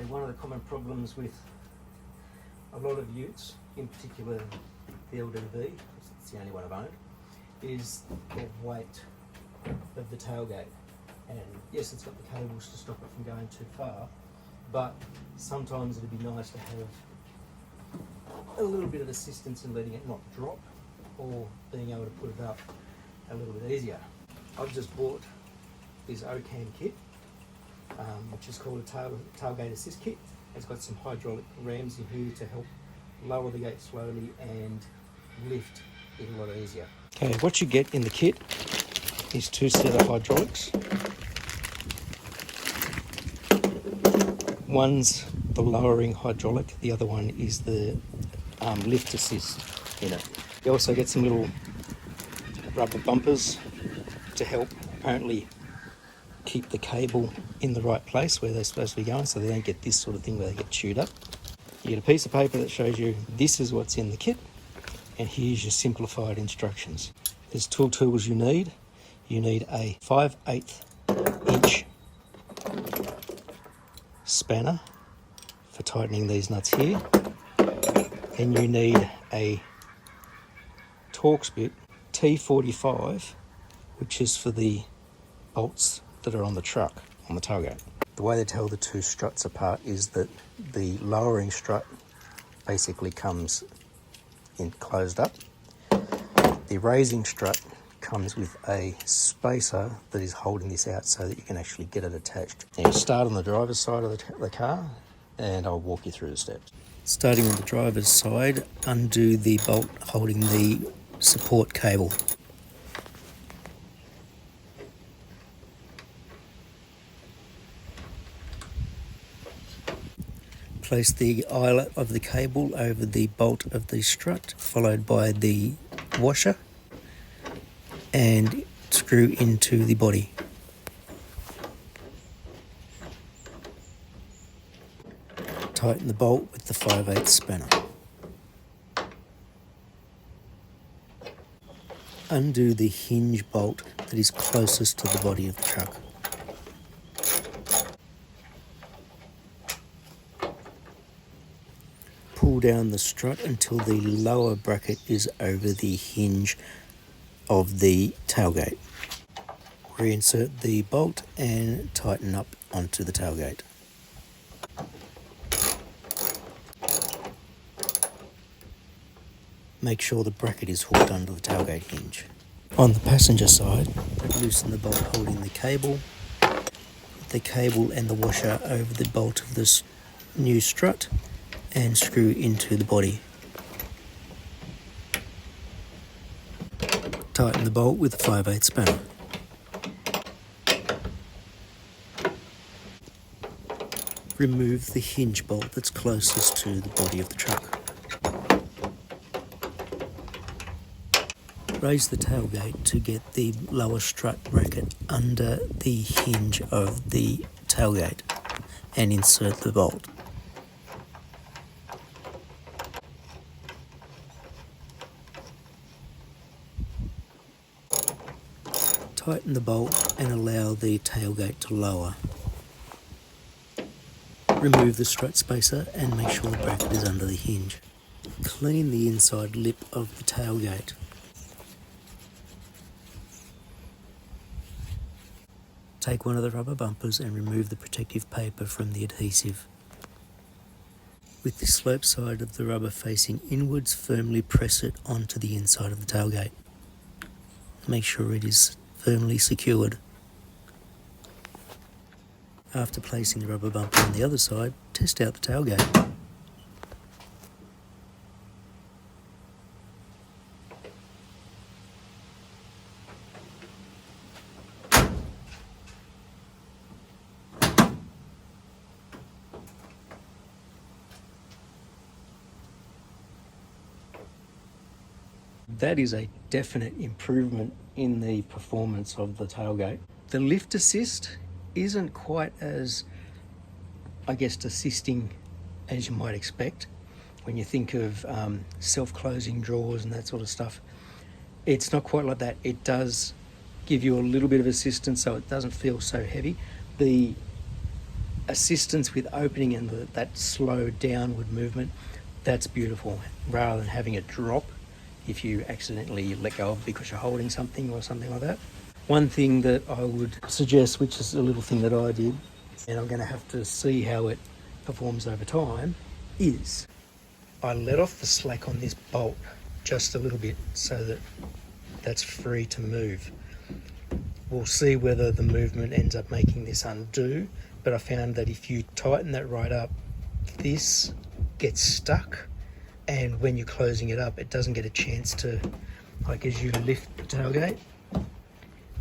one of the common problems with a lot of utes, in particular the LDV, it's the only one I've owned, is the weight of the tailgate. And yes, it's got the cables to stop it from going too far, but sometimes it'd be nice to have a little bit of assistance in letting it not drop, or being able to put it up a little bit easier. I've just bought this OCAM kit, which is called a tailgate assist kit. It's got some hydraulic rams in here to help lower the gate slowly and lift it a lot easier. Okay, what you get in the kit is two set of hydraulics. One's the lowering hydraulic, the other one is the lift assist in it. You also get some little rubber bumpers to help apparently keep the cable in the right place where they're supposed to be going, so they don't get this sort of thing where they get chewed up. You get a piece of paper that shows you this is what's in the kit, and here's your simplified instructions. There's tools you need. You need a 5/8 inch spanner for tightening these nuts here, and you need a Torx bit T45, which is for the bolts that are on the truck, on the tailgate. The way they tell the two struts apart is that the lowering strut basically comes in closed up. The raising strut comes with a spacer that is holding this out so that you can actually get it attached. Now you start on the driver's side of the car, and I'll walk you through the steps. Starting on the driver's side, undo the bolt holding the support cable. Place the eyelet of the cable over the bolt of the strut, followed by the washer, and screw into the body. Tighten the bolt with the 5/8 spanner. Undo the hinge bolt that is closest to the body of the truck. Pull down the strut until the lower bracket is over the hinge of the tailgate. Reinsert the bolt and tighten up onto the tailgate. Make sure the bracket is hooked under the tailgate hinge. On the passenger side, loosen the bolt holding the cable. Put the cable and the washer over the bolt of this new strut and screw into the body. Tighten the bolt with a 5/8 spanner. Remove the hinge bolt that's closest to the body of the truck. Raise the tailgate to get the lower strut bracket under the hinge of the tailgate and insert the bolt. Tighten the bolt and allow the tailgate to lower. Remove the strut spacer and make sure the bracket is under the hinge. Clean the inside lip of the tailgate. Take one of the rubber bumpers and remove the protective paper from the adhesive. With the slope side of the rubber facing inwards, firmly press it onto the inside of the tailgate. Make sure it is firmly secured. After placing the rubber bumper on the other side, test out the tailgate. That is a definite improvement in the performance of the tailgate. The lift assist isn't quite as, I guess, assisting as you might expect when you think of self-closing drawers and that sort of stuff. It's not quite like that. It does give you a little bit of assistance so it doesn't feel so heavy. The assistance with opening and that slow downward movement, that's beautiful, rather than having it drop if you accidentally let go of it because you're holding something or something like that. One thing that I would suggest, which is a little thing that I did, and I'm going to have to see how it performs over time, is I let off the slack on this bolt just a little bit so that that's free to move. We'll see whether the movement ends up making this undo, but I found that if you tighten that right up, this gets stuck, and when you're closing it up, it doesn't get a chance to, like as you lift the tailgate,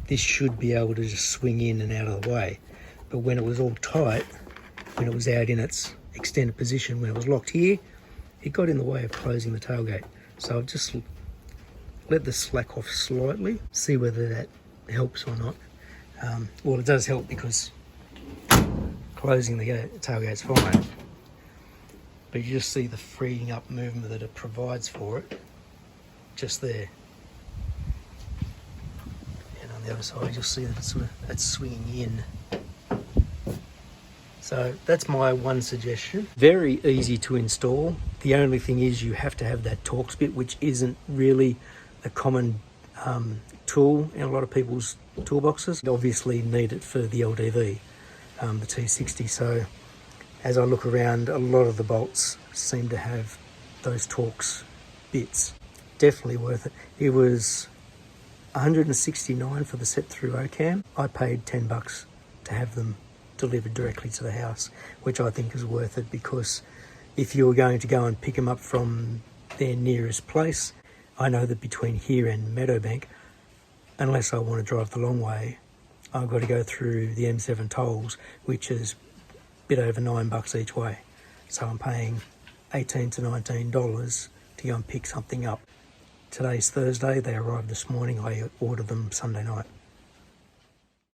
this should be able to just swing in and out of the way. But when it was all tight, when it was out in its extended position, when it was locked here, it got in the way of closing the tailgate. So I've just let the slack off slightly, see whether that helps or not. Well, it does help because closing the tailgate's fine, but you just see the freeing up movement that it provides for it just there. And on the other side, you'll see that it's swinging in. So that's my one suggestion. Very easy to install. The only thing is you have to have that Torx bit, which isn't really a common tool in a lot of people's toolboxes. You obviously need it for the LDV, the T60. So as I look around, a lot of the bolts seem to have those Torx bits. Definitely worth it. It was $169 for the set through OCAM. I paid $10 to have them delivered directly to the house, which I think is worth it, because if you were going to go and pick them up from their nearest place, I know that between here and Meadowbank, unless I want to drive the long way, I've got to go through the M7 tolls, which is a bit over $9 each way. So I'm paying $18 to $19 to go and pick something up. Today's Thursday, they arrived this morning. I ordered them Sunday night.